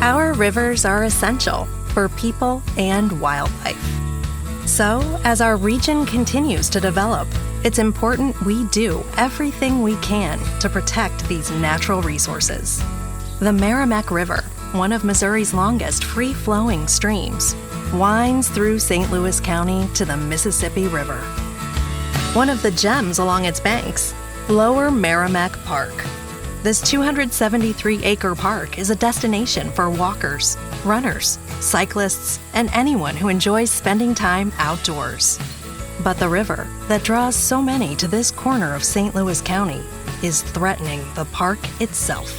Our rivers are essential for people and wildlife. So, as our region continues to develop, it's important we do everything we can to protect these natural resources. The Meramec River, one of Missouri's longest free-flowing streams, winds through St. Louis County to the Mississippi River. One of the gems along its banks, Lower Meramec Park. This 273-acre park is a destination for walkers, runners, cyclists, and anyone who enjoys spending time outdoors. But the river that draws so many to this corner of St. Louis County is threatening the park itself.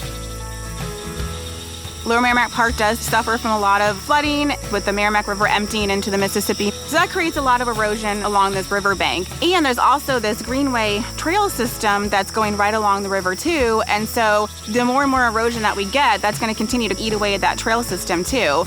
Lower Meramec Park does suffer from a lot of flooding with the Meramec River emptying into the Mississippi. So that creates a lot of erosion along this riverbank. And there's also this greenway trail system that's going right along the river too. And so the more and more erosion that we get, that's going to continue to eat away at that trail system too.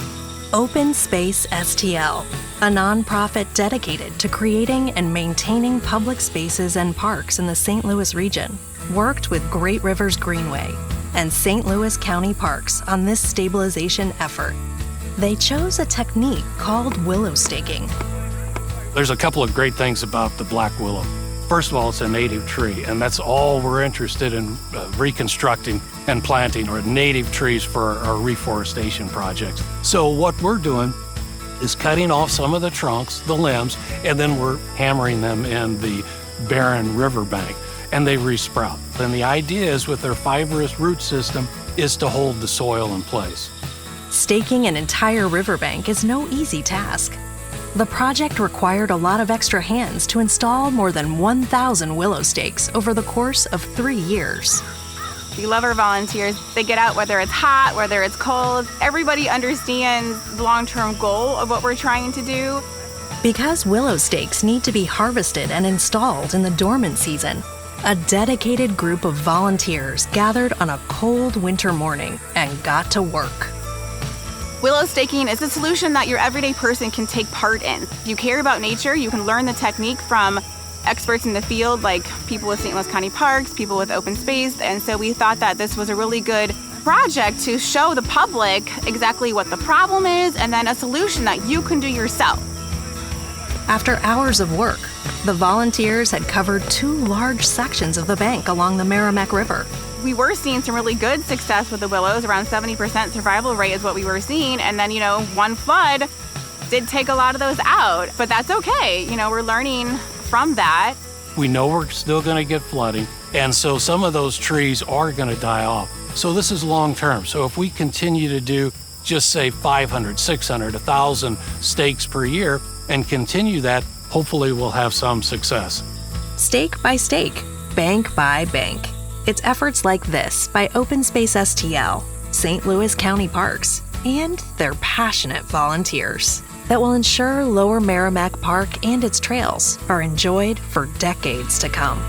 Open Space STL, a nonprofit dedicated to creating and maintaining public spaces and parks in the St. Louis region, worked with Great Rivers Greenway and St. Louis County Parks on this stabilization effort. They chose a technique called willow staking. There's a couple of great things about the black willow. First of all, it's a native tree, and that's all we're interested in reconstructing and planting are native trees for our reforestation projects. So what we're doing is cutting off some of the trunks, the limbs, and then we're hammering them in the barren riverbank, and they resprout. And the idea is with their fibrous root system is to hold the soil in place. Staking an entire riverbank is no easy task. The project required a lot of extra hands to install more than 1,000 willow stakes over the course of 3 years. We love our volunteers. They get out whether it's hot, whether it's cold. Everybody understands the long-term goal of what we're trying to do. Because willow stakes need to be harvested and installed in the dormant season, a dedicated group of volunteers gathered on a cold winter morning and got to work. Willow staking is a solution that your everyday person can take part in. If you care about nature, you can learn the technique from experts in the field like people with St. Louis County Parks, people with open space, and so we thought that this was a really good project to show the public exactly what the problem is and then a solution that you can do yourself. After hours of work, the volunteers had covered 2 large sections of the bank along the Meramec River. We were seeing some really good success with the willows. Around 70% survival rate is what we were seeing. And then, one flood did take a lot of those out. But that's okay. We're learning from that. We know we're still going to get flooding. And so some of those trees are going to die off. So this is long term. So if we continue to do just say 500, 600, 1,000 stakes per year and continue that, hopefully we'll have some success. Stake by stake, bank by bank. It's efforts like this by Open Space STL, St. Louis County Parks, and their passionate volunteers that will ensure Lower Meramec Park and its trails are enjoyed for decades to come.